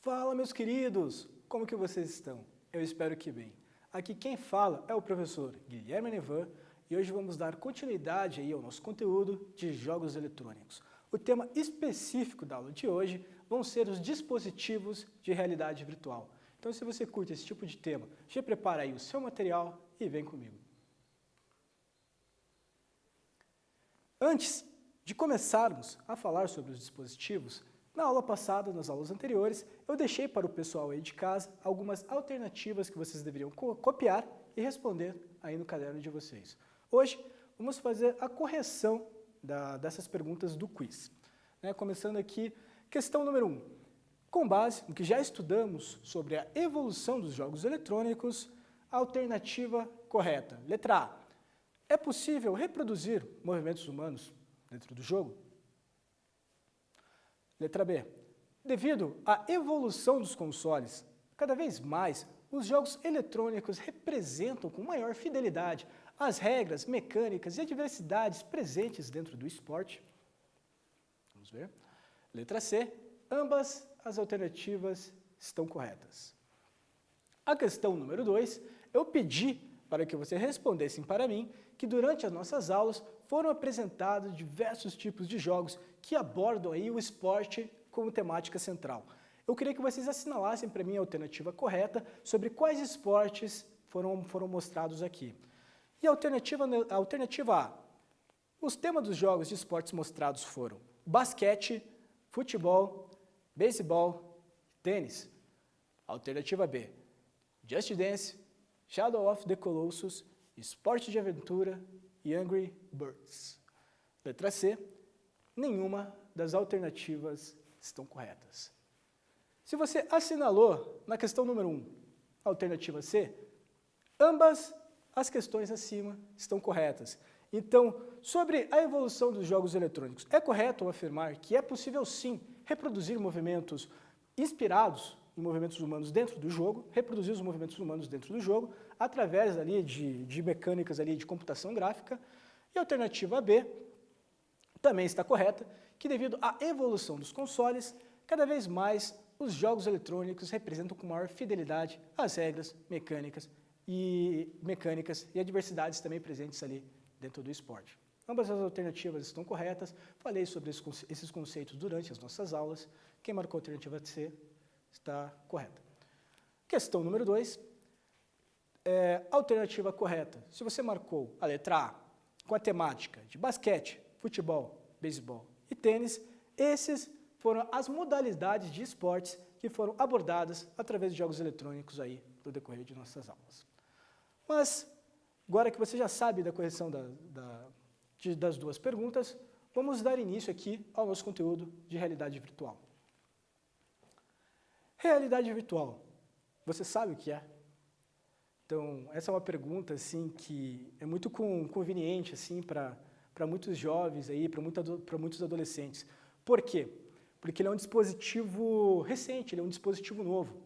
Fala, meus queridos! Como que vocês estão? Eu espero que bem. Aqui quem fala é o professor Guilherme Nevan e hoje vamos dar continuidade aí ao nosso conteúdo de jogos eletrônicos. O tema específico da aula de hoje vão ser os dispositivos de realidade virtual. Então, se você curte esse tipo de tema, já prepara aí o seu material e vem comigo. Antes de começarmos a falar sobre os dispositivos, na aula passada, nas aulas anteriores, eu deixei para o pessoal aí de casa algumas alternativas que vocês deveriam copiar e responder aí no caderno de vocês. Hoje, vamos fazer a correção dessas perguntas do quiz. Começando aqui, questão número 1. Com base no que já estudamos sobre a evolução dos jogos eletrônicos, a alternativa correta. Letra A. É possível reproduzir movimentos humanos dentro do jogo? Letra B. Devido à evolução dos consoles, cada vez mais os jogos eletrônicos representam com maior fidelidade as regras, mecânicas e adversidades presentes dentro do esporte. Vamos ver. Letra C. Ambas as alternativas estão corretas. A questão número 2, eu pedi para que vocês respondessem para mim que durante as nossas aulas foram apresentados diversos tipos de jogos que abordam aí o esporte como temática central. Eu queria que vocês assinalassem para mim a alternativa correta sobre quais esportes foram mostrados aqui. E a alternativa A. Os temas dos jogos de esportes mostrados foram basquete, futebol, beisebol e tênis. Alternativa B. Just Dance, Shadow of the Colossus, esporte de aventura e Angry Birds. Letra C. Nenhuma das alternativas estão corretas. Se você assinalou na questão número 1, alternativa C, ambas as questões acima estão corretas. Então, sobre a evolução dos jogos eletrônicos, é correto afirmar que é possível sim reproduzir movimentos inspirados em movimentos humanos dentro do jogo, reproduzir os movimentos humanos dentro do jogo, através ali de mecânicas ali de computação gráfica. E a alternativa B também está correta, que devido à evolução dos consoles, cada vez mais os jogos eletrônicos representam com maior fidelidade as regras mecânicas e adversidades também presentes ali dentro do esporte. Ambas as alternativas estão corretas, falei sobre esses conceitos durante as nossas aulas. Quem marcou a alternativa C está correta. Questão número 2, alternativa correta. Se você marcou a letra A com a temática de basquete, futebol, beisebol e tênis, esses foram as modalidades de esportes que foram abordadas através de jogos eletrônicos aí no decorrer de nossas aulas. Mas, agora que você já sabe da correção das duas perguntas, vamos dar início aqui ao nosso conteúdo de realidade virtual. Realidade virtual, você sabe o que é? Então, essa é uma pergunta assim, que é muito conveniente assim, para muitos jovens, para muitos adolescentes. Por quê? Porque ele é um dispositivo recente, ele é um dispositivo novo.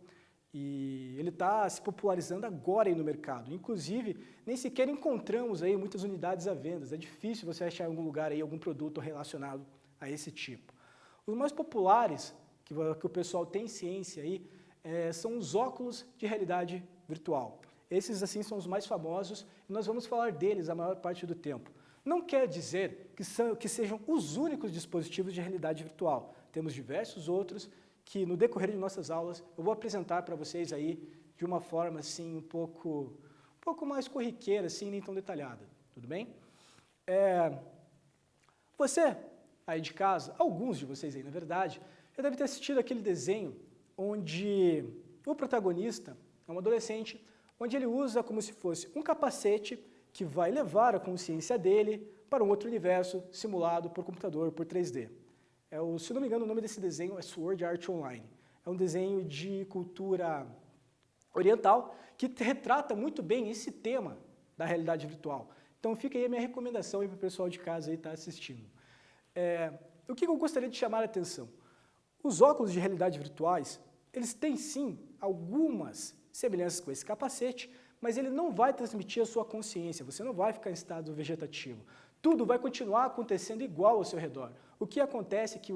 E ele está se popularizando agora aí no mercado. Inclusive, nem sequer encontramos aí muitas unidades à venda. É difícil você achar em algum lugar aí algum produto relacionado a esse tipo. Os mais populares, que o pessoal tem ciência aí, são os óculos de realidade virtual. Esses, assim, são os mais famosos e nós vamos falar deles a maior parte do tempo. Não quer dizer que sejam os únicos dispositivos de realidade virtual. Temos diversos outros que, no decorrer de nossas aulas, eu vou apresentar para vocês aí de uma forma, assim, um pouco mais corriqueira, assim, nem tão detalhada. Tudo bem? Você, aí de casa, alguns de vocês aí, na verdade, já deve ter assistido aquele desenho onde o protagonista é um adolescente, onde ele usa como se fosse um capacete que vai levar a consciência dele para um outro universo simulado por computador, por 3D. Se não me engano, o nome desse desenho é Sword Art Online. É um desenho de cultura oriental que retrata muito bem esse tema da realidade virtual. Então fica aí a minha recomendação para o pessoal de casa aí estar assistindo. O que eu gostaria de chamar a atenção? Os óculos de realidade virtuais, eles têm sim algumas semelhanças com esse capacete, mas ele não vai transmitir a sua consciência, você não vai ficar em estado vegetativo. Tudo vai continuar acontecendo igual ao seu redor. O que acontece é que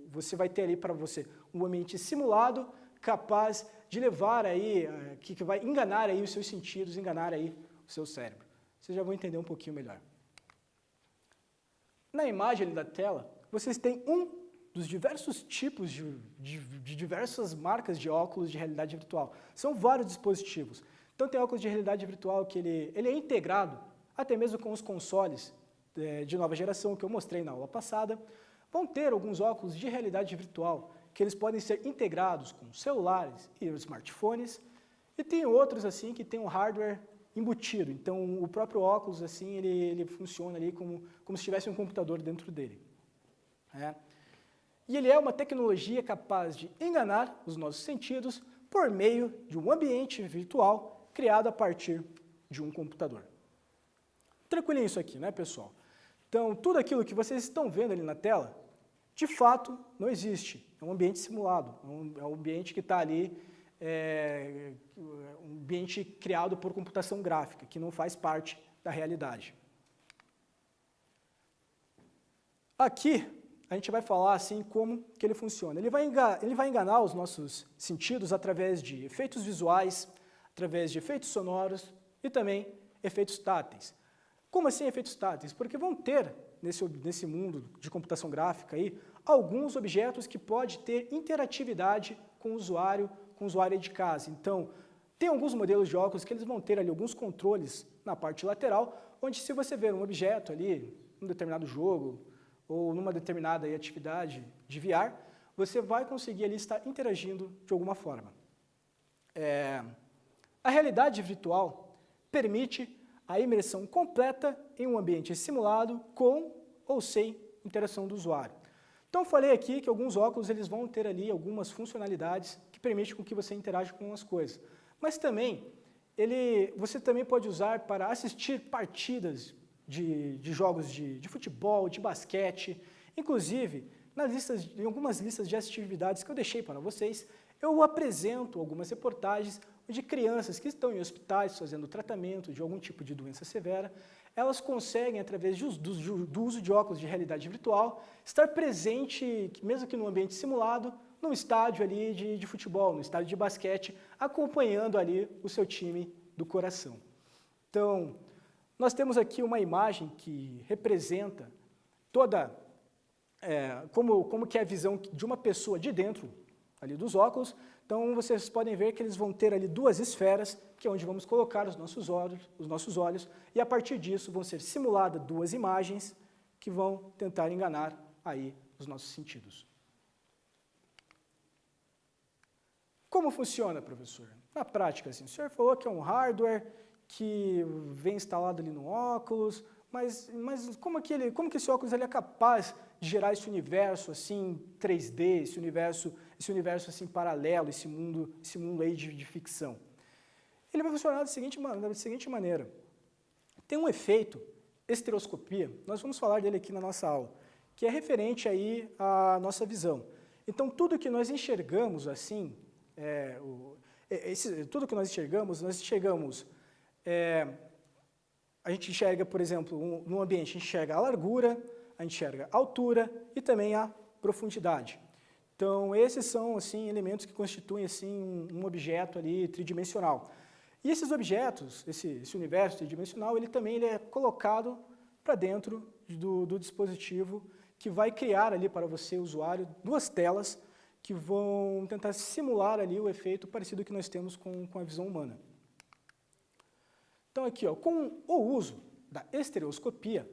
você vai ter ali para você um ambiente simulado, capaz de levar aí, que vai enganar aí os seus sentidos, enganar aí o seu cérebro. Vocês já vão entender um pouquinho melhor. Na imagem ali da tela, vocês têm um dos diversos tipos de diversas marcas de óculos de realidade virtual. São vários dispositivos. Então tem óculos de realidade virtual que ele é integrado até mesmo com os consoles de nova geração que eu mostrei na aula passada. Vão ter alguns óculos de realidade virtual que eles podem ser integrados com celulares e smartphones, e tem outros assim que tem um hardware embutido. Então o próprio óculos assim ele funciona ali como se tivesse um computador dentro dele. E ele é uma tecnologia capaz de enganar os nossos sentidos por meio de um ambiente virtual criado a partir de um computador. Tranquilinho isso aqui, né, pessoal? Então, tudo aquilo que vocês estão vendo ali na tela, de fato, não existe. É um ambiente simulado, é um ambiente que está ali, um ambiente criado por computação gráfica, que não faz parte da realidade. Aqui, a gente vai falar assim como que ele funciona. Ele vai enganar os nossos sentidos através de efeitos visuais, através de efeitos sonoros e também efeitos táteis. Como assim efeitos táteis? Porque vão ter, nesse mundo de computação gráfica aí, alguns objetos que podem ter interatividade com o usuário de casa. Então, tem alguns modelos de óculos que eles vão ter ali alguns controles na parte lateral, onde se você ver um objeto ali, num determinado jogo, ou numa determinada aí, atividade de VR, você vai conseguir ali estar interagindo de alguma forma. A realidade virtual permite a imersão completa em um ambiente simulado com ou sem interação do usuário. Então, eu falei aqui que alguns óculos eles vão ter ali algumas funcionalidades que permitem com que você interaja com as coisas. Mas também, você também pode usar para assistir partidas de jogos de futebol, de basquete. Inclusive, em algumas listas de atividades que eu deixei para vocês, eu apresento algumas reportagens de crianças que estão em hospitais fazendo tratamento de algum tipo de doença severa. Elas conseguem, através do uso de óculos de realidade virtual, estar presente, mesmo que num ambiente simulado, num estádio ali de futebol, no estádio de basquete, acompanhando ali o seu time do coração. Então, nós temos aqui uma imagem que representa toda, como que é a visão de uma pessoa de dentro ali dos óculos. Então, vocês podem ver que eles vão ter ali duas esferas, que é onde vamos colocar os nossos olhos, e a partir disso vão ser simuladas duas imagens que vão tentar enganar aí os nossos sentidos. Como funciona, professor? Na prática, assim, o senhor falou que é um hardware que vem instalado ali no óculos, mas como que esse óculos ele é capaz de gerar esse universo assim 3D, esse universo assim paralelo, esse mundo aí de ficção? Ele vai funcionar da seguinte maneira. Tem um efeito estereoscopia, nós vamos falar dele aqui na nossa aula, que é referente aí à nossa visão. Então, tudo que nós enxergamos assim, tudo que nós enxergamos, a gente enxerga, por exemplo, no ambiente, a gente enxerga a largura, a gente enxerga a altura e também a profundidade. Então, esses são assim, elementos que constituem assim, um objeto ali tridimensional. E esses objetos, esse universo tridimensional, ele é colocado para dentro do dispositivo que vai criar ali para você, usuário, duas telas que vão tentar simular ali o efeito parecido que nós temos com a visão humana. Então aqui, com o uso da estereoscopia,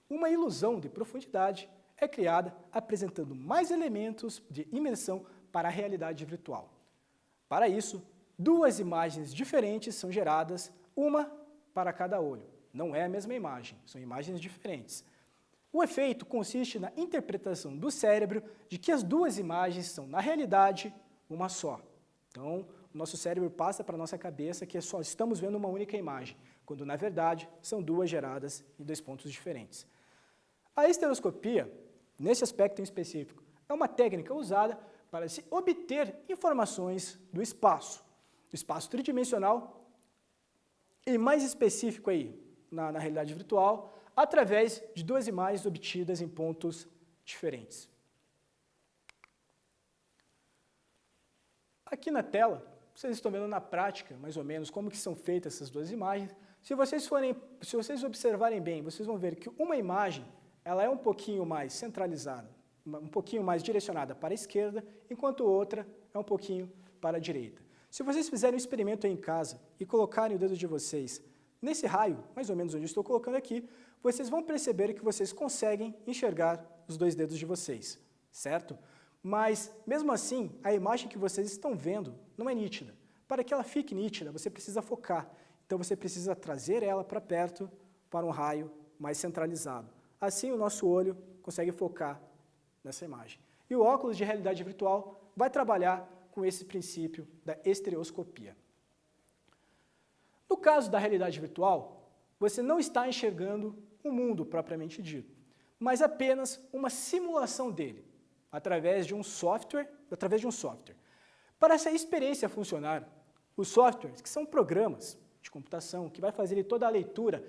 uma ilusão de profundidade é criada apresentando mais elementos de imersão para a realidade virtual. Para isso, duas imagens diferentes são geradas, uma para cada olho. Não é a mesma imagem, são imagens diferentes. O efeito consiste na interpretação do cérebro de que as duas imagens são, na realidade, uma só. Então, o nosso cérebro passa para a nossa cabeça que só estamos vendo uma única imagem, quando, na verdade, são duas geradas em dois pontos diferentes. A estereoscopia, nesse aspecto em específico, é uma técnica usada para se obter informações do espaço tridimensional e mais específico aí, na realidade virtual, através de duas imagens obtidas em pontos diferentes. Aqui na tela, vocês estão vendo na prática, mais ou menos, como que são feitas essas duas imagens. Se vocês observarem bem, vocês vão ver que uma imagem ela é um pouquinho mais centralizada, um pouquinho mais direcionada para a esquerda, enquanto outra é um pouquinho para a direita. Se vocês fizerem um experimento aí em casa e colocarem o dedo de vocês nesse raio, mais ou menos onde eu estou colocando aqui, vocês vão perceber que vocês conseguem enxergar os dois dedos de vocês, certo? Mas, mesmo assim, a imagem que vocês estão vendo não é nítida. Para que ela fique nítida, você precisa focar. Então, você precisa trazer ela para perto, para um raio mais centralizado. Assim, o nosso olho consegue focar nessa imagem. E o óculos de realidade virtual vai trabalhar com esse princípio da estereoscopia. No caso da realidade virtual, você não está enxergando o mundo propriamente dito, mas apenas uma simulação dele, através de um software. Para essa experiência funcionar, os softwares, que são programas de computação, que vai fazer ali toda a leitura,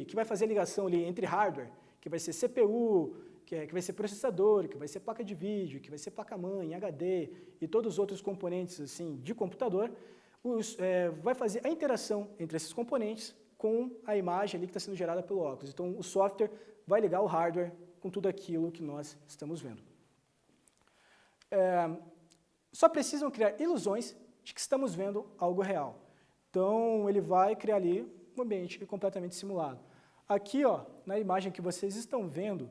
que vai fazer a ligação ali entre hardware, que vai ser CPU, que vai ser processador, que vai ser placa de vídeo, que vai ser placa-mãe, HD e todos os outros componentes assim, de computador, vai fazer a interação entre esses componentes com a imagem ali que está sendo gerada pelo óculos. Então, o software vai ligar o hardware com tudo aquilo que nós estamos vendo. Só precisam criar ilusões de que estamos vendo algo real. Então, ele vai criar ali um ambiente completamente simulado. Aqui, ó, na imagem que vocês estão vendo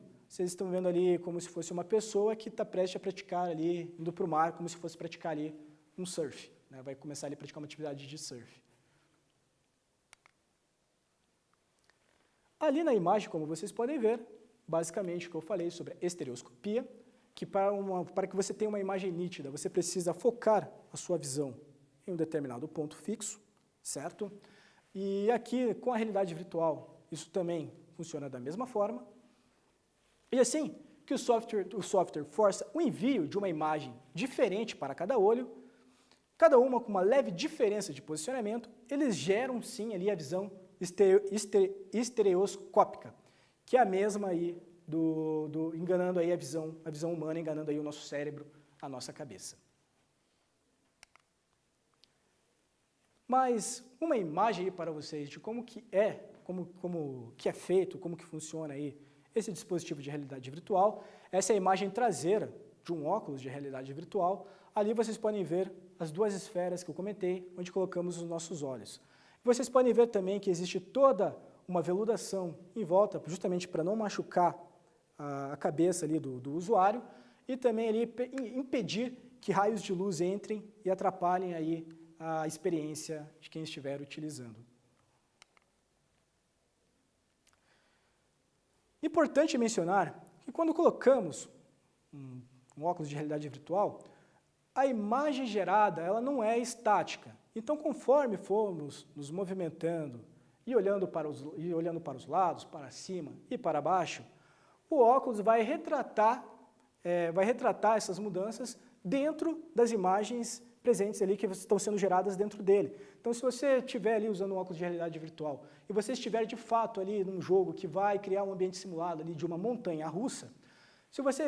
ali como se fosse uma pessoa que está prestes a praticar ali, indo para o mar, como se fosse praticar ali um surf. Né? Vai começar ali a praticar uma atividade de surf. Ali na imagem, como vocês podem ver, basicamente o que eu falei sobre a estereoscopia, que para que você tenha uma imagem nítida, você precisa focar a sua visão em um determinado ponto fixo, certo? E aqui, com a realidade virtual, isso também funciona da mesma forma. E assim que o software força o envio de uma imagem diferente para cada olho, cada uma com uma leve diferença de posicionamento, eles geram sim ali a visão estereoscópica, que é a mesma aí enganando aí a visão humana, enganando aí o nosso cérebro, a nossa cabeça. Mas uma imagem aí para vocês de como que é feito, como que funciona aí esse dispositivo de realidade virtual. Essa é a imagem traseira de um óculos de realidade virtual. Ali vocês podem ver as duas esferas que eu comentei, onde colocamos os nossos olhos. Vocês podem ver também que existe toda uma veludação em volta, justamente para não machucar a cabeça ali do usuário, e também ali impedir que raios de luz entrem e atrapalhem aí a experiência de quem estiver utilizando. Importante mencionar que quando colocamos um óculos de realidade virtual, a imagem gerada ela não é estática. Então, conforme formos nos movimentando e olhando para os lados, para cima e para baixo, o óculos vai retratar essas mudanças dentro das imagens presentes ali que estão sendo geradas dentro dele. Então, se você estiver ali usando um óculos de realidade virtual e você estiver de fato ali num jogo que vai criar um ambiente simulado ali de uma montanha-russa,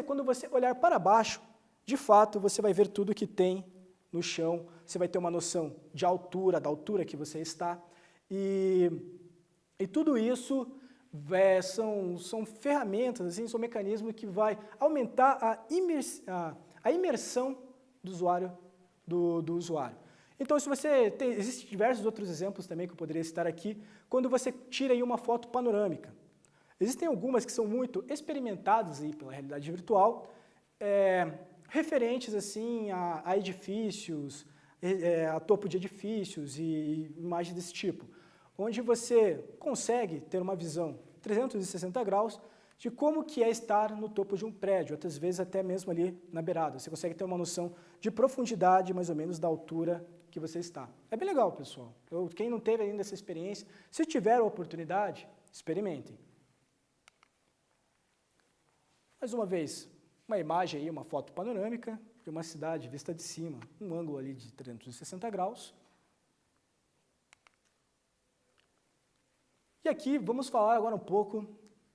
quando você olhar para baixo, de fato, você vai ver tudo que tem no chão, você vai ter uma noção de altura, da altura que você está, e tudo isso são ferramentas, assim, são mecanismos que vai aumentar a imersão do usuário. Então, existem diversos outros exemplos também que eu poderia citar aqui, quando você tira aí uma foto panorâmica. Existem algumas que são muito experimentadas aí pela realidade virtual, referentes assim a edifícios, a topo de edifícios e imagens desse tipo, onde você consegue ter uma visão 360 graus de como que é estar no topo de um prédio, outras vezes até mesmo ali na beirada. Você consegue ter uma noção de profundidade, mais ou menos, da altura que você está. É bem legal, pessoal. Quem não teve ainda essa experiência, se tiver a oportunidade, experimentem. Mais uma vez, uma imagem aí, uma foto panorâmica de uma cidade vista de cima, um ângulo ali de 360 graus. E aqui vamos falar agora um pouco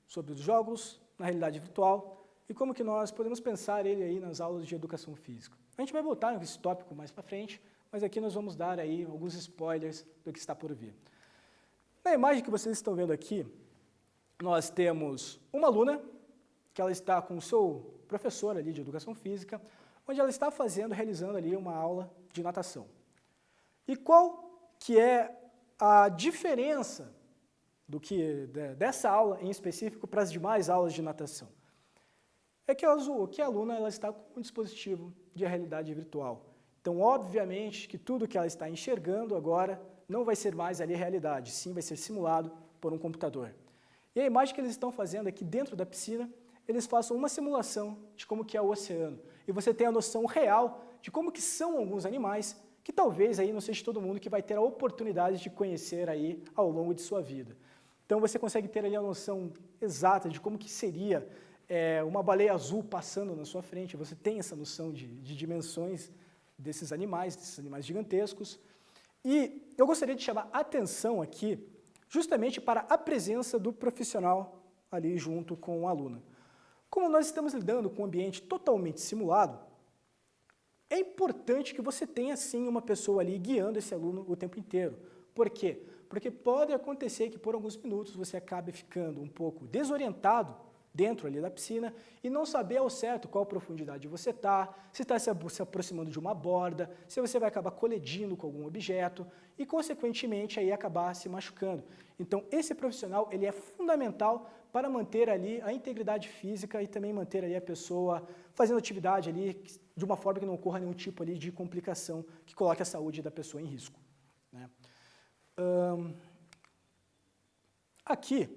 sobre os jogos na realidade virtual e como que nós podemos pensar ele aí nas aulas de educação física. A gente vai voltar nesse tópico mais para frente, mas aqui nós vamos dar aí alguns spoilers do que está por vir. Na imagem que vocês estão vendo aqui, nós temos uma aluna que ela está com o seu professor ali de educação física, onde ela está realizando ali uma aula de natação. E qual que é a diferença dessa aula em específico para as demais aulas de natação? É que a aluna ela está com um dispositivo de realidade virtual. Então, obviamente, que tudo que ela está enxergando agora não vai ser mais ali realidade, sim vai ser simulado por um computador. E a imagem que eles estão fazendo aqui dentro da piscina, eles façam uma simulação de como que é o oceano. E você tem a noção real de como que são alguns animais que talvez aí não seja todo mundo que vai ter a oportunidade de conhecer aí ao longo de sua vida. Então você consegue ter ali a noção exata de como que seria uma baleia azul passando na sua frente, você tem essa noção de dimensões desses animais gigantescos. E eu gostaria de chamar a atenção aqui justamente para a presença do profissional ali junto com o aluno. Como nós estamos lidando com um ambiente totalmente simulado, é importante que você tenha sim uma pessoa ali guiando esse aluno o tempo inteiro. Por quê? Porque pode acontecer que por alguns minutos você acabe ficando um pouco desorientado dentro ali da piscina e não saber ao certo qual profundidade você está, se está se aproximando de uma borda, se você vai acabar colidindo com algum objeto e, consequentemente, aí acabar se machucando. Então, esse profissional ele é fundamental para manter ali a integridade física e também manter ali a pessoa fazendo atividade ali de uma forma que não ocorra nenhum tipo ali de complicação que coloque a saúde da pessoa em risco, né? Aqui,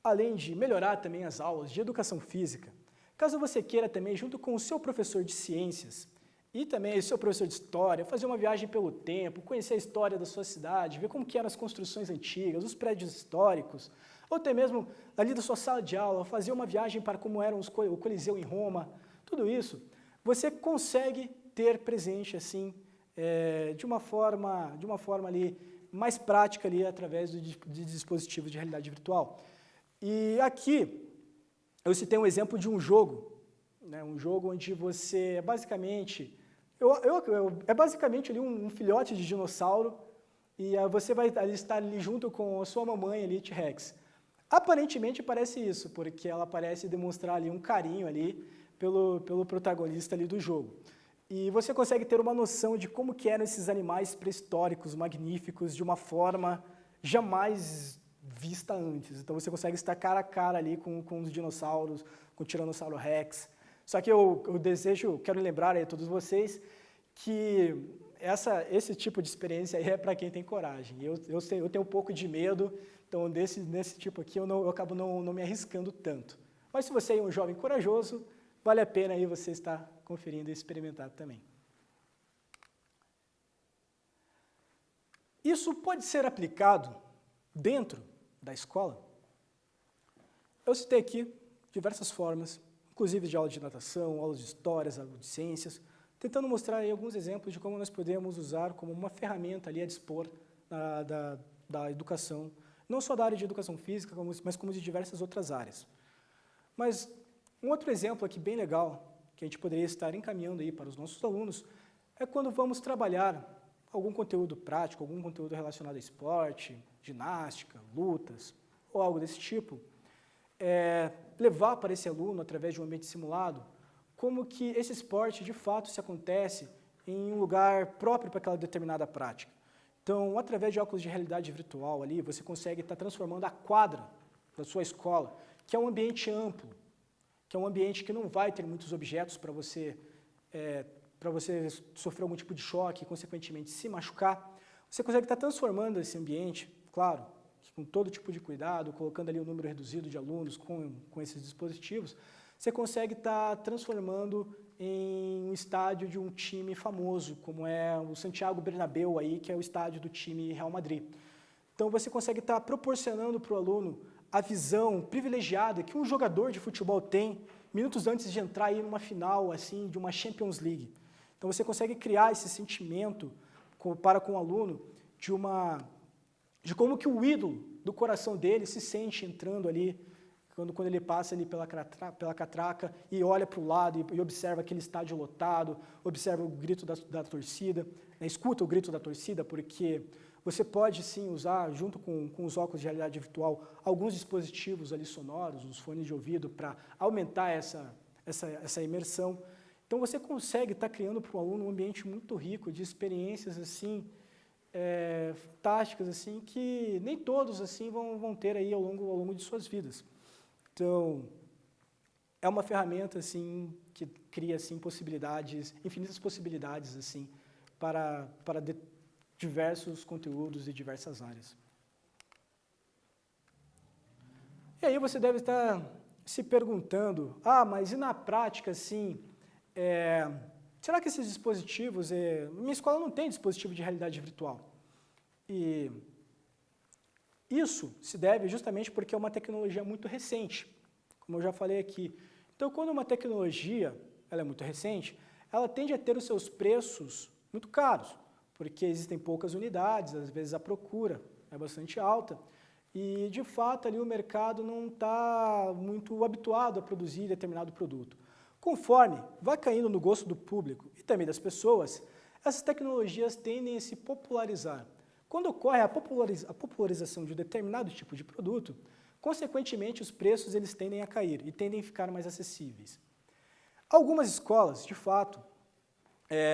além de melhorar também as aulas de educação física, caso você queira também, junto com o seu professor de ciências e também o seu professor de história, fazer uma viagem pelo tempo, conhecer a história da sua cidade, ver como que eram as construções antigas, os prédios históricos, ou até mesmo ali da sua sala de aula, fazer uma viagem para como era o Coliseu em Roma, tudo isso, você consegue ter presente assim, de uma forma ali mais prática ali através de dispositivos de realidade virtual. E aqui eu citei um exemplo de um jogo, né, um jogo onde você basicamente, é basicamente ali um filhote de dinossauro e você vai estar ali junto com a sua mamãe ali, T-Rex. Aparentemente parece isso, porque ela parece demonstrar ali um carinho ali pelo protagonista ali do jogo. E você consegue ter uma noção de como que eram esses animais pré-históricos, magníficos, de uma forma jamais vista antes. Então você consegue estar cara a cara ali com os dinossauros, com o Tiranossauro Rex. Só que eu quero lembrar a todos vocês que esse tipo de experiência aí é para quem tem coragem. Eu tenho um pouco de medo, então nesse tipo aqui eu acabo não me arriscando tanto. Mas se você é um jovem corajoso, vale a pena aí você estar conferindo e experimentar também. Isso pode ser aplicado dentro da escola? Eu citei aqui diversas formas, inclusive de aula de natação, aulas de histórias, aulas de ciências, tentando mostrar aí alguns exemplos de como nós podemos usar como uma ferramenta ali a dispor da educação, não só da área de educação física, mas como de diversas outras áreas. Mas um outro exemplo aqui bem legal, que a gente poderia estar encaminhando aí para os nossos alunos, é quando vamos trabalhar algum conteúdo prático, algum conteúdo relacionado a esporte, ginástica, lutas, ou algo desse tipo, levar para esse aluno, através de um ambiente simulado, como que esse esporte, de fato, se acontece em um lugar próprio para aquela determinada prática. Então, através de óculos de realidade virtual ali, você consegue estar transformando a quadra da sua escola, que é um ambiente amplo, que é um ambiente que não vai ter muitos objetos para você sofrer algum tipo de choque e, consequentemente, se machucar. Você consegue estar transformando esse ambiente, claro, com todo tipo de cuidado, colocando ali um número reduzido de alunos com esses dispositivos, você consegue estar transformando em um estádio de um time famoso, como é o Santiago Bernabéu, aí, que é o estádio do time Real Madrid. Então, você consegue estar proporcionando para o aluno a visão privilegiada que um jogador de futebol tem minutos antes de entrar aí numa final assim, de uma Champions League. Então você consegue criar esse sentimento para com o aluno de como que o ídolo do coração dele se sente entrando ali, quando ele passa ali pela catraca e olha para o lado e observa aquele estádio lotado, observa o grito da torcida, né, escuta o grito da torcida, porque você pode sim usar, junto com os óculos de realidade virtual, alguns dispositivos ali sonoros, os fones de ouvido, para aumentar essa imersão. Então você consegue estar criando para o aluno um ambiente muito rico de experiências assim, fantásticas, assim, que nem todos assim vão ter aí ao longo de suas vidas. Então, é uma ferramenta assim, que cria assim, infinitas possibilidades assim, para diversos conteúdos e diversas áreas. E aí você deve estar se perguntando, mas e na prática, assim, será que esses dispositivos, minha escola não tem dispositivo de realidade virtual? E isso se deve justamente porque é uma tecnologia muito recente, como eu já falei aqui. Então, quando uma tecnologia ela é muito recente, ela tende a ter os seus preços muito caros, porque existem poucas unidades, às vezes a procura é bastante alta, e de fato ali o mercado não está muito habituado a produzir determinado produto. Conforme vai caindo no gosto do público e também das pessoas, essas tecnologias tendem a se popularizar. Quando ocorre a popularização de um determinado tipo de produto, consequentemente os preços eles tendem a cair e tendem a ficar mais acessíveis. Algumas escolas, de fato,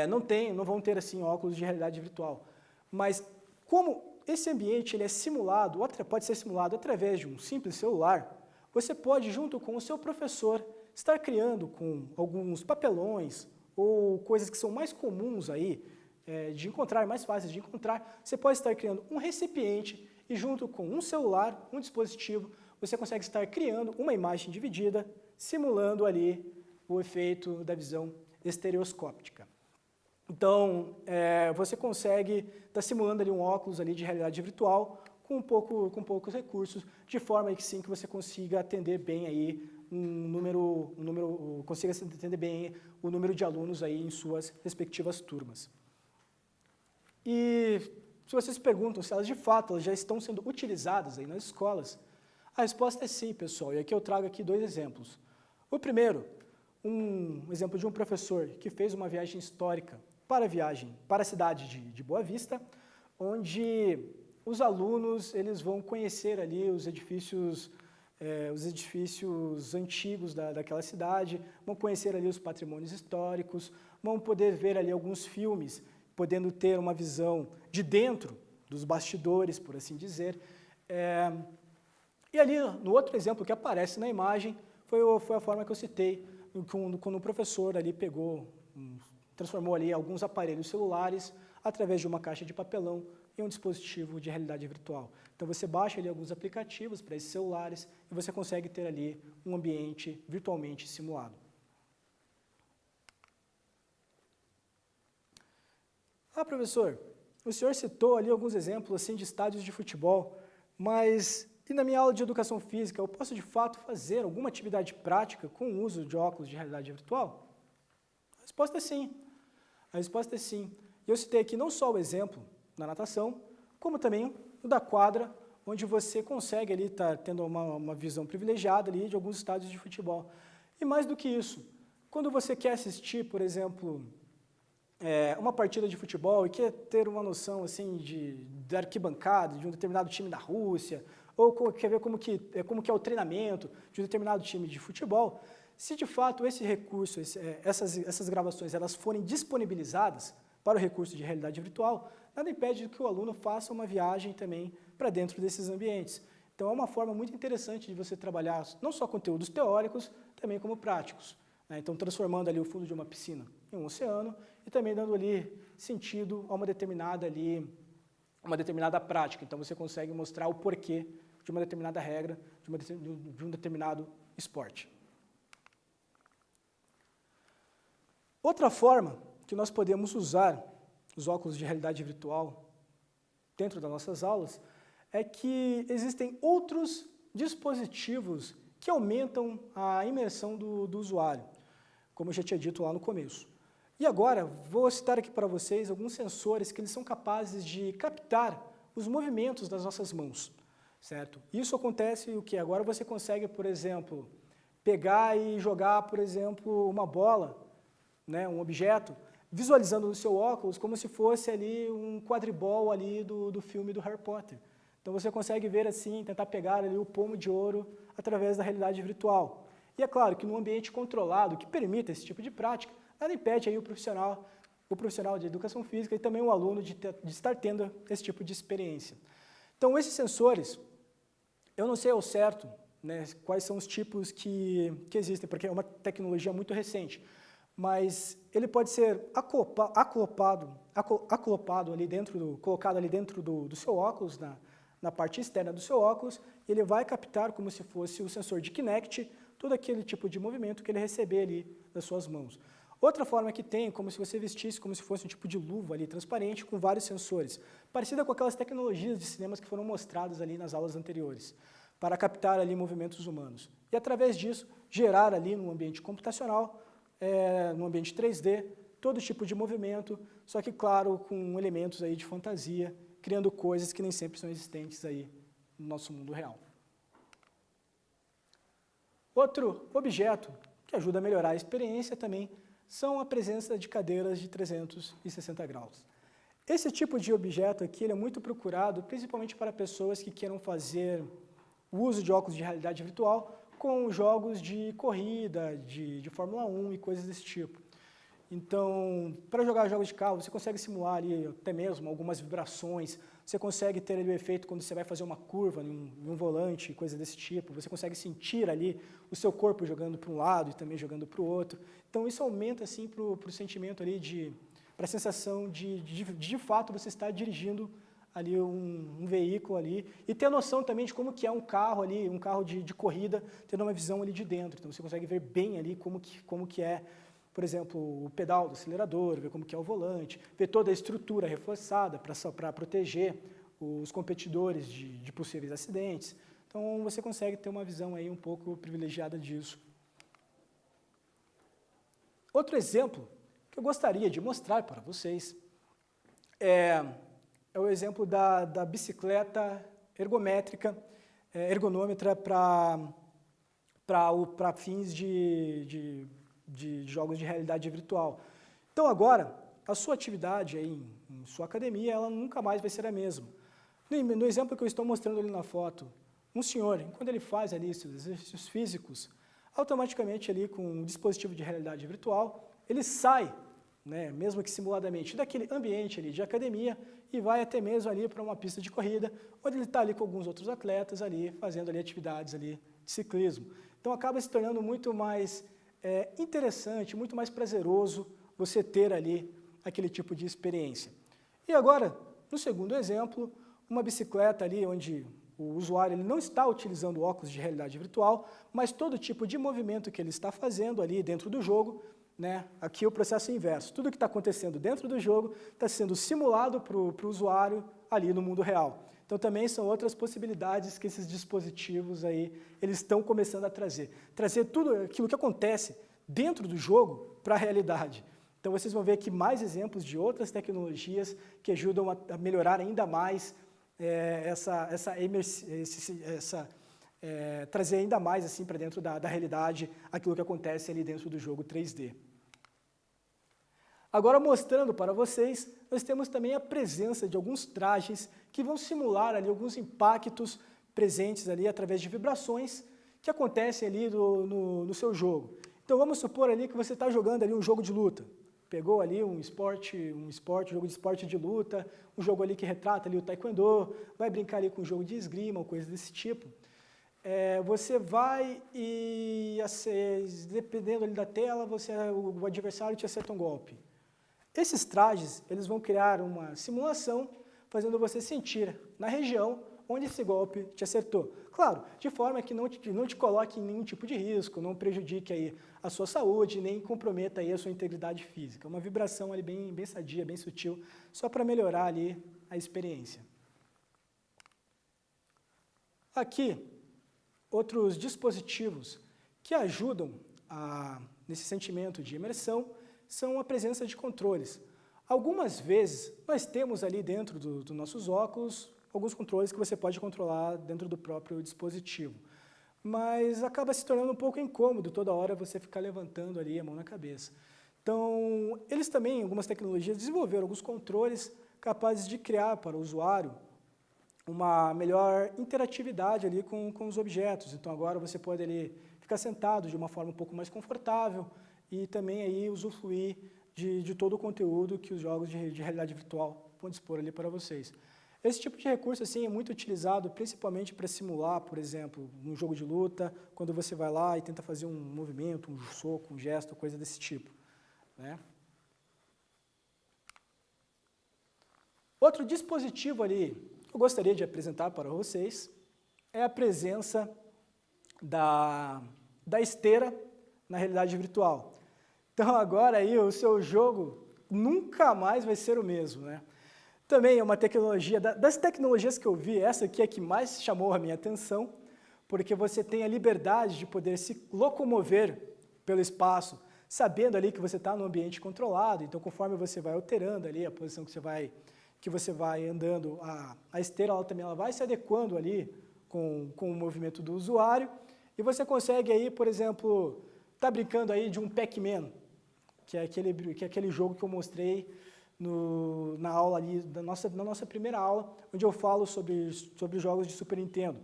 não vão ter assim óculos de realidade virtual, mas como esse ambiente ele é simulado, pode ser simulado através de um simples celular, você pode, junto com o seu professor, estar criando com alguns papelões ou coisas que são mais comuns aí, de encontrar, mais fáceis de encontrar, você pode estar criando um recipiente e junto com um celular, um dispositivo, você consegue estar criando uma imagem dividida, simulando ali o efeito da visão estereoscópica. Então, você consegue estar simulando ali um óculos ali de realidade virtual com poucos recursos, de forma que sim que você consiga atender bem aí consiga atender bem o número de alunos aí em suas respectivas turmas. E se vocês se perguntam se elas de fato elas já estão sendo utilizadas aí nas escolas, a resposta é sim, pessoal. E aqui eu trago aqui 2 exemplos. O primeiro, um exemplo de um professor que fez uma viagem histórica para a cidade de Boa Vista, onde os alunos eles vão conhecer ali os edifícios antigos daquela cidade, vão conhecer ali os patrimônios históricos, vão poder ver ali alguns filmes, podendo ter uma visão de dentro dos bastidores, por assim dizer. E ali, no outro exemplo que aparece na imagem, foi a forma que eu citei, quando o professor ali transformou ali alguns aparelhos celulares através de uma caixa de papelão em um dispositivo de realidade virtual. Então você baixa ali alguns aplicativos para esses celulares e você consegue ter ali um ambiente virtualmente simulado. Professor, o senhor citou ali alguns exemplos assim, de estádios de futebol, mas e na minha aula de educação física, eu posso de fato fazer alguma atividade prática com o uso de óculos de realidade virtual? A resposta é sim. A resposta é sim. E eu citei aqui não só o exemplo da natação, como também o da quadra, onde você consegue ali estar tendo uma visão privilegiada ali de alguns estádios de futebol. E mais do que isso, quando você quer assistir, por exemplo, uma partida de futebol e quer ter uma noção assim da arquibancada de um determinado time da Rússia, ou quer ver como que é o treinamento de um determinado time de futebol, se de fato esse recurso, essas gravações, elas forem disponibilizadas para o recurso de realidade virtual, nada impede que o aluno faça uma viagem também para dentro desses ambientes. Então é uma forma muito interessante de você trabalhar não só conteúdos teóricos, também como práticos, né? Então transformando ali o fundo de uma piscina em um oceano e também dando ali sentido a uma determinada prática. Então você consegue mostrar o porquê de uma determinada regra, de um determinado esporte. Outra forma que nós podemos usar os óculos de realidade virtual dentro das nossas aulas é que existem outros dispositivos que aumentam a imersão do usuário, como eu já tinha dito lá no começo. E agora, vou citar aqui para vocês alguns sensores que eles são capazes de captar os movimentos das nossas mãos. certo? Isso acontece o que? Agora você consegue, por exemplo, pegar e jogar, por exemplo, uma bola, né, um objeto, visualizando no seu óculos como se fosse ali um quadribol ali do filme do Harry Potter. Então você consegue ver assim, tentar pegar ali o pomo de ouro através da realidade virtual. E é claro que num ambiente controlado, que permita esse tipo de prática, nada impede aí o profissional de educação física e também o aluno de estar tendo esse tipo de experiência. Então esses sensores, eu não sei ao certo, né, quais são os tipos que existem, porque é uma tecnologia muito recente, mas ele pode ser colocado ali dentro do seu óculos, na parte externa do seu óculos, e ele vai captar como se fosse o sensor de Kinect, todo aquele tipo de movimento que ele receber ali das suas mãos. Outra forma que tem, como se você vestisse como se fosse um tipo de luva ali transparente com vários sensores, parecida com aquelas tecnologias de cinemas que foram mostradas ali nas aulas anteriores, para captar ali movimentos humanos. E através disso, gerar ali no ambiente computacional, no ambiente 3D, todo tipo de movimento, só que, claro, com elementos aí de fantasia, criando coisas que nem sempre são existentes aí no nosso mundo real. Outro objeto que ajuda a melhorar a experiência também são a presença de cadeiras de 360 graus. Esse tipo de objeto aqui ele é muito procurado, principalmente para pessoas que queiram fazer o uso de óculos de realidade virtual com jogos de corrida, de Fórmula 1 e coisas desse tipo. Então, para jogar jogos de carro, você consegue simular ali até mesmo algumas vibrações, você consegue ter ali o efeito quando você vai fazer uma curva em um volante, coisa desse tipo, você consegue sentir ali o seu corpo jogando para um lado e também jogando para o outro. Então, isso aumenta assim para o sentimento ali, para a sensação de fato você estar dirigindo ali um veículo ali e ter a noção também de como que é um carro ali, um carro de corrida, tendo uma visão ali de dentro. Então, você consegue ver bem ali como que é, por exemplo, o pedal do acelerador, ver como que é o volante, ver toda a estrutura reforçada para proteger os competidores de possíveis acidentes. Então, você consegue ter uma visão aí um pouco privilegiada disso. Outro exemplo que eu gostaria de mostrar para vocês é o exemplo da bicicleta ergonômetra para fins de jogos de realidade virtual. Então agora, a sua atividade aí em sua academia, ela nunca mais vai ser a mesma. No exemplo que eu estou mostrando ali na foto, um senhor, quando ele faz ali seus exercícios físicos, automaticamente ali com um dispositivo de realidade virtual, ele sai, né, mesmo que simuladamente, daquele ambiente ali de academia e vai até mesmo ali para uma pista de corrida, onde ele está ali com alguns outros atletas ali, fazendo ali atividades ali de ciclismo. Então acaba se tornando muito mais interessante, muito mais prazeroso você ter ali aquele tipo de experiência. E agora, no segundo exemplo, uma bicicleta ali onde o usuário ele não está utilizando óculos de realidade virtual, mas todo tipo de movimento que ele está fazendo ali dentro do jogo, né, aqui é o processo inverso. Tudo que está acontecendo dentro do jogo está sendo simulado para o usuário ali no mundo real. Então também são outras possibilidades que esses dispositivos aí, eles estão começando a trazer. Trazer tudo aquilo que acontece dentro do jogo para a realidade. Então vocês vão ver aqui mais exemplos de outras tecnologias que ajudam a melhorar ainda mais trazer ainda mais assim para dentro da realidade aquilo que acontece ali dentro do jogo 3D. Agora mostrando para vocês, nós temos também a presença de alguns trajes que vão simular ali alguns impactos presentes ali através de vibrações que acontecem ali no seu jogo. Então vamos supor ali que você está jogando ali um jogo de luta. Pegou ali um jogo de esporte de luta, um jogo ali que retrata ali o taekwondo, vai brincar ali com um jogo de esgrima ou coisa desse tipo. Você vai e, dependendo ali da tela, o adversário te acerta um golpe. Esses trajes, eles vão criar uma simulação, fazendo você sentir na região onde esse golpe te acertou. Claro, de forma que não te coloque em nenhum tipo de risco, não prejudique aí a sua saúde, nem comprometa aí a sua integridade física. Uma vibração ali bem sadia, bem sutil, só para melhorar ali a experiência. Aqui, outros dispositivos que ajudam nesse sentimento de imersão são a presença de controles. Algumas vezes, nós temos ali dentro dos nossos óculos alguns controles que você pode controlar dentro do próprio dispositivo. Mas acaba se tornando um pouco incômodo toda hora você ficar levantando ali a mão na cabeça. Então, eles também, algumas tecnologias, desenvolveram alguns controles capazes de criar para o usuário uma melhor interatividade ali com os objetos. Então, agora você pode ali ficar sentado de uma forma um pouco mais confortável e também aí usufruir de todo o conteúdo que os jogos de realidade virtual vão dispor ali para vocês. Esse tipo de recurso assim, é muito utilizado principalmente para simular, por exemplo, um jogo de luta, quando você vai lá e tenta fazer um movimento, um soco, um gesto, coisa desse tipo, né? Outro dispositivo ali que eu gostaria de apresentar para vocês é a presença da esteira na realidade virtual. Então agora aí o seu jogo nunca mais vai ser o mesmo, né? Também é uma tecnologia, das tecnologias que eu vi, essa aqui é a que mais chamou a minha atenção, porque você tem a liberdade de poder se locomover pelo espaço, sabendo ali que você está num ambiente controlado, então conforme você vai alterando ali a posição que você vai andando, a esteira ela também ela vai se adequando ali com o movimento do usuário, e você consegue aí, por exemplo, tá brincando aí de um Pac-Man, que é aquele jogo que eu mostrei na aula ali, na nossa primeira aula, onde eu falo sobre jogos de Super Nintendo.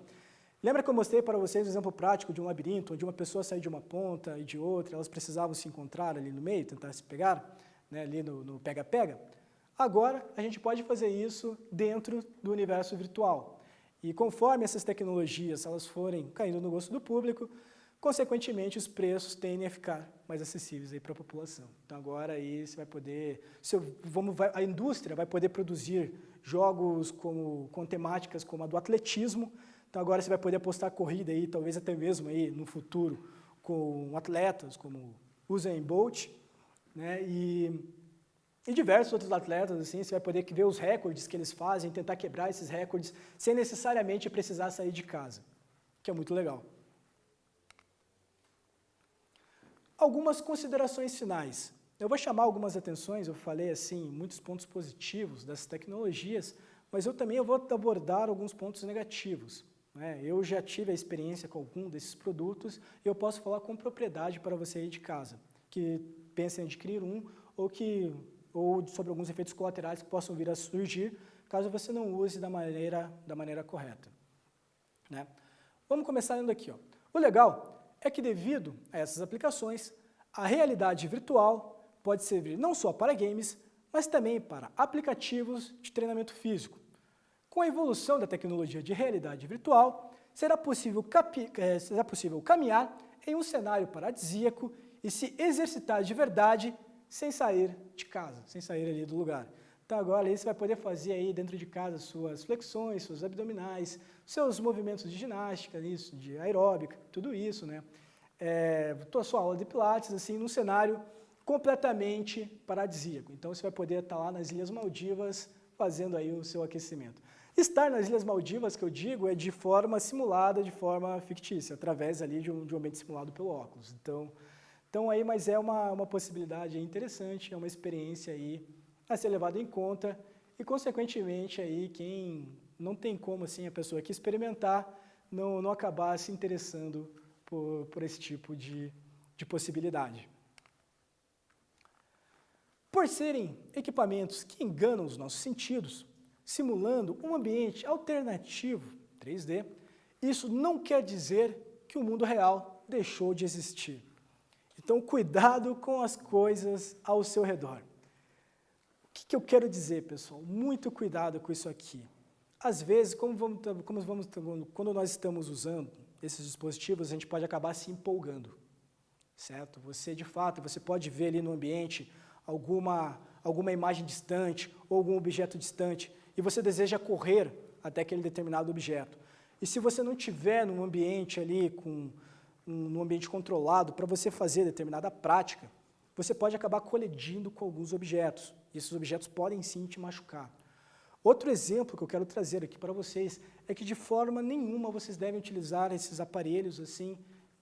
Lembra que eu mostrei para vocês o exemplo prático de um labirinto, onde uma pessoa saiu de uma ponta e de outra, elas precisavam se encontrar ali no meio, tentar se pegar, né, ali no pega-pega? Agora, a gente pode fazer isso dentro do universo virtual. E conforme essas tecnologias elas forem caindo no gosto do público, consequentemente, os preços tendem a ficar mais acessíveis para a população. Então, agora aí você vai poder, a indústria vai poder produzir jogos com temáticas como a do atletismo. Então, agora você vai poder apostar corrida aí, talvez até mesmo aí no futuro com atletas como Usain Bolt, né? E diversos outros atletas, assim, você vai poder ver os recordes que eles fazem, tentar quebrar esses recordes sem necessariamente precisar sair de casa, que é muito legal. Algumas considerações finais. Eu vou chamar algumas atenções, eu falei assim, muitos pontos positivos dessas tecnologias, mas eu também vou abordar alguns pontos negativos, né? Eu já tive a experiência com algum desses produtos e eu posso falar com propriedade para você aí de casa, que pensa em adquirir um ou sobre alguns efeitos colaterais que possam vir a surgir, caso você não use da maneira correta, né? Vamos começar lendo aqui, ó. O legal é que, devido a essas aplicações, a realidade virtual pode servir não só para games, mas também para aplicativos de treinamento físico. Com a evolução da tecnologia de realidade virtual, será possível caminhar em um cenário paradisíaco e se exercitar de verdade sem sair de casa, sem sair ali do lugar. Então agora aí você vai poder fazer aí dentro de casa suas flexões, seus abdominais, seus movimentos de ginástica, isso, de aeróbica, tudo isso, né? Sua aula de pilates, assim, num cenário completamente paradisíaco. Então você vai poder estar lá nas Ilhas Maldivas fazendo aí o seu aquecimento. Estar nas Ilhas Maldivas, que eu digo, é de forma simulada, de forma fictícia, através ali de um ambiente simulado pelo óculos. Então aí, mas é uma possibilidade interessante, é uma experiência aí a ser levado em conta e, consequentemente, aí, quem não tem como assim, a pessoa que experimentar não acabar se interessando por esse tipo de possibilidade. Por serem equipamentos que enganam os nossos sentidos, simulando um ambiente alternativo 3D, isso não quer dizer que o mundo real deixou de existir. Então, cuidado com as coisas ao seu redor. O que eu quero dizer, pessoal? Muito cuidado com isso aqui. Às vezes, quando nós estamos usando esses dispositivos, a gente pode acabar se empolgando, certo? Você, de fato, você pode ver ali no ambiente alguma imagem distante ou algum objeto distante e você deseja correr até aquele determinado objeto. E se você não tiver num ambiente ali, num ambiente controlado, para você fazer determinada prática, você pode acabar colidindo com alguns objetos. E esses objetos podem sim te machucar. Outro exemplo que eu quero trazer aqui para vocês é que de forma nenhuma vocês devem utilizar esses aparelhos assim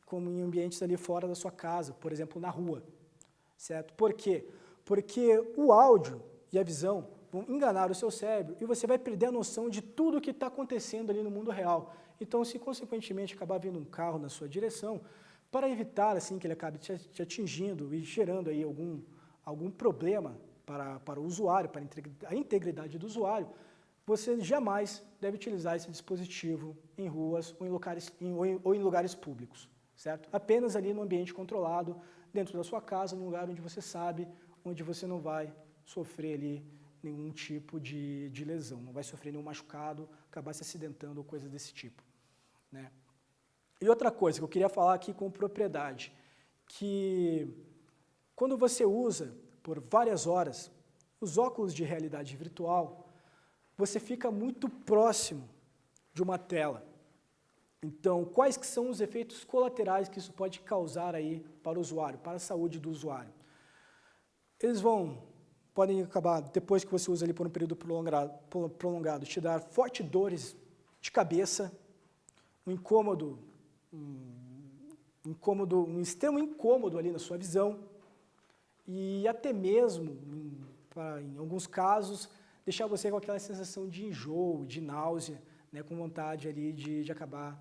como em ambientes ali fora da sua casa, por exemplo, na rua, certo? Por quê? Porque o áudio e a visão vão enganar o seu cérebro e você vai perder a noção de tudo o que está acontecendo ali no mundo real. Então, se consequentemente acabar vindo um carro na sua direção, para evitar assim que ele acabe te atingindo e gerando aí algum problema para o usuário, para a integridade do usuário, você jamais deve utilizar esse dispositivo em ruas ou em lugares públicos, certo? Apenas ali no ambiente controlado, dentro da sua casa, num lugar onde você sabe, onde você não vai sofrer ali nenhum tipo de lesão, não vai sofrer nenhum machucado, acabar se acidentando ou coisas desse tipo, né? E outra coisa que eu queria falar aqui com propriedade, que quando você usa por várias horas os óculos de realidade virtual, você fica muito próximo de uma tela. Então, quais que são os efeitos colaterais que isso pode causar aí para o usuário, para a saúde do usuário? Eles podem acabar, depois que você usa ali por um período prolongado, te dar fortes dores de cabeça, um extremo incômodo ali na sua visão e até mesmo, em alguns casos, deixar você com aquela sensação de enjoo, de náusea, né, com vontade ali de acabar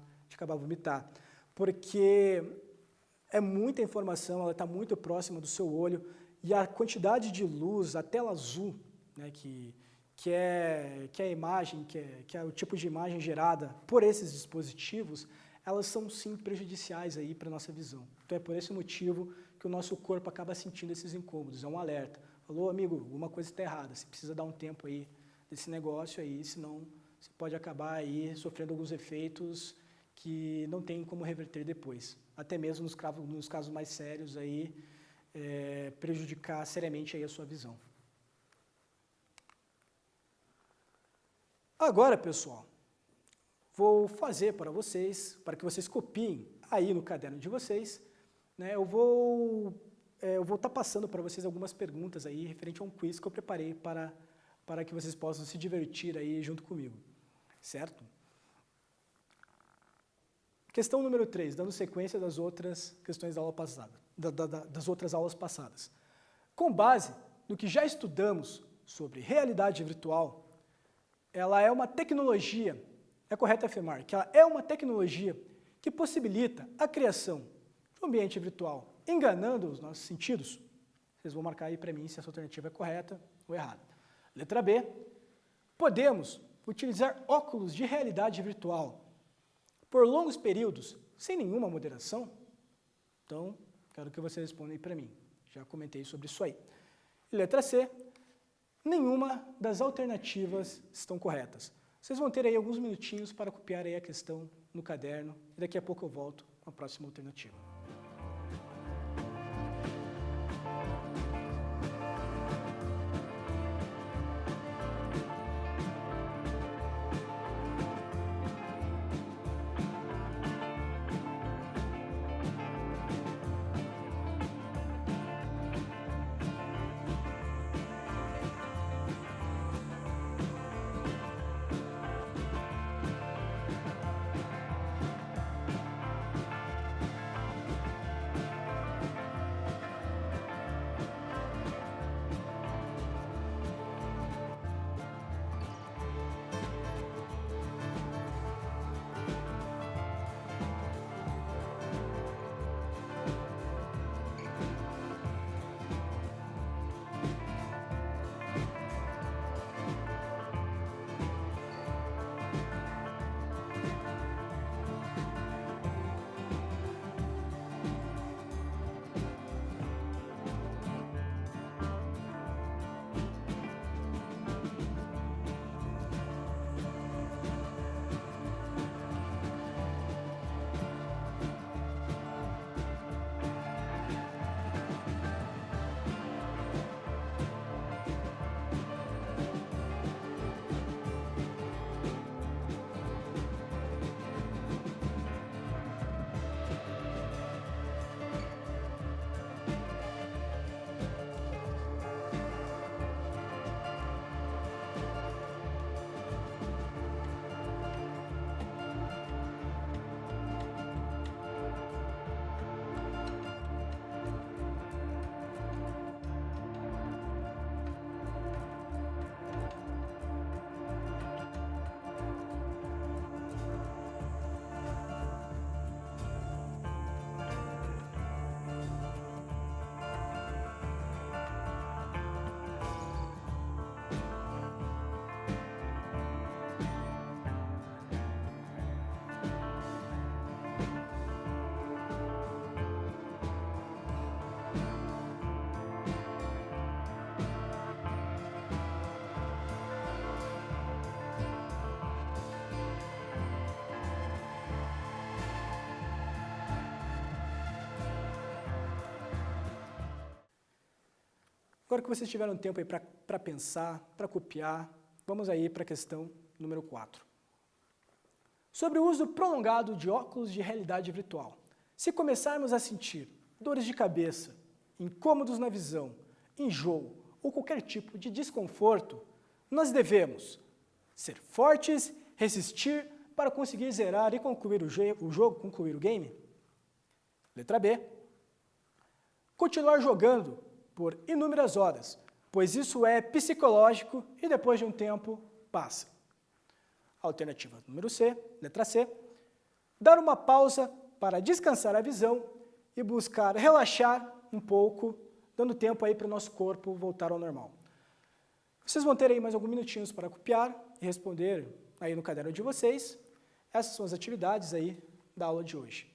vomitar. Porque é muita informação, ela está muito próxima do seu olho e a quantidade de luz, a tela azul, né, que é a imagem, que é o tipo de imagem gerada por esses dispositivos, elas são sim prejudiciais aí para a nossa visão. Então é por esse motivo que o nosso corpo acaba sentindo esses incômodos, é um alerta. Falou, amigo, alguma coisa está errada, você precisa dar um tempo aí desse negócio aí, senão você pode acabar aí sofrendo alguns efeitos que não tem como reverter depois. Até mesmo nos casos mais sérios aí, prejudicar seriamente aí a sua visão. Agora, pessoal, vou fazer para vocês, para que vocês copiem aí no caderno de vocês, né, eu vou estar passando para vocês algumas perguntas aí referente a um quiz que eu preparei para que vocês possam se divertir aí junto comigo, certo? Questão número 3, dando sequência das outras questões da aula passada, das outras aulas passadas. Com base no que já estudamos sobre realidade virtual, ela é uma tecnologia, é correto afirmar que ela é uma tecnologia que possibilita a criação de um ambiente virtual, enganando os nossos sentidos. Vocês vão marcar aí para mim se essa alternativa é correta ou errada. Letra B, podemos utilizar óculos de realidade virtual por longos períodos, sem nenhuma moderação? Então, quero que vocês respondam aí para mim. Já comentei sobre isso aí. E letra C, nenhuma das alternativas estão corretas. Vocês vão ter aí alguns minutinhos para copiar aí a questão no caderno, e daqui a pouco eu volto com a próxima alternativa. Agora que vocês tiveram tempo aí para pensar, para copiar, vamos aí para a questão número 4. Sobre o uso prolongado de óculos de realidade virtual. Se começarmos a sentir dores de cabeça, incômodos na visão, enjoo ou qualquer tipo de desconforto, nós devemos ser fortes, resistir para conseguir zerar e concluir o jogo, concluir o game. Letra B. Continuar jogando por inúmeras horas, pois isso é psicológico e depois de um tempo passa. Alternativa número C, letra C. Dar uma pausa para descansar a visão e buscar relaxar um pouco, dando tempo aí para o nosso corpo voltar ao normal. Vocês vão ter aí mais alguns minutinhos para copiar e responder aí no caderno de vocês. Essas são as atividades aí da aula de hoje.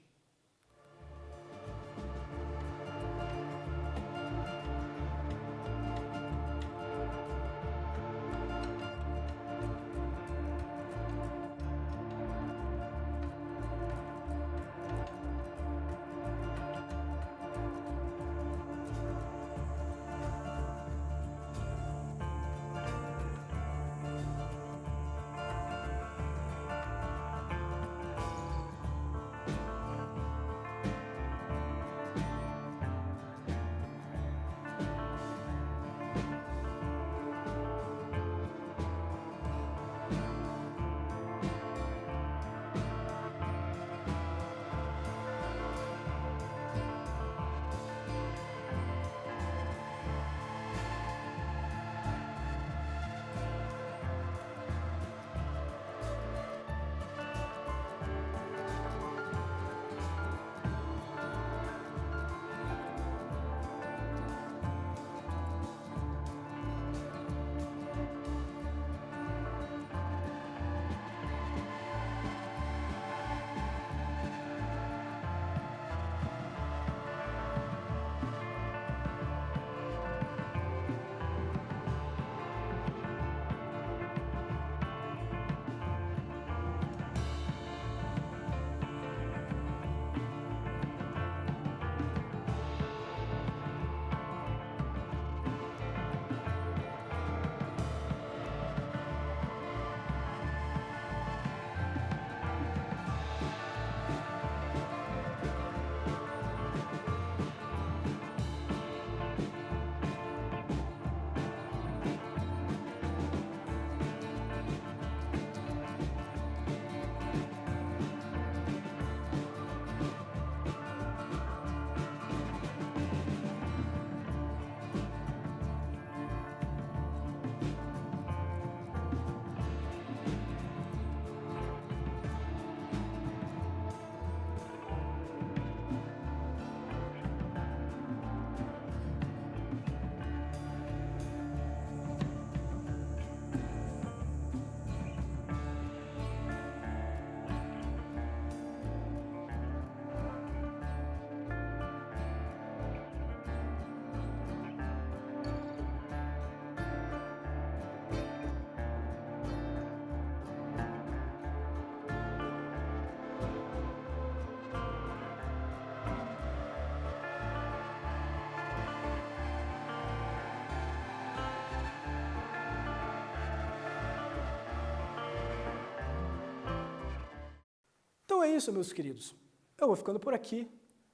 Então é isso, meus queridos. Eu vou ficando por aqui.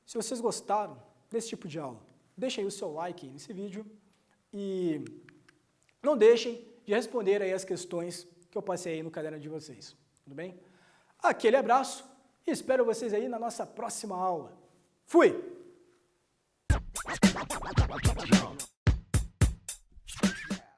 Se vocês gostaram desse tipo de aula, deixem aí o seu like aí nesse vídeo e não deixem de responder aí as questões que eu passei aí no caderno de vocês. Tudo bem? Aquele abraço e espero vocês aí na nossa próxima aula. Fui!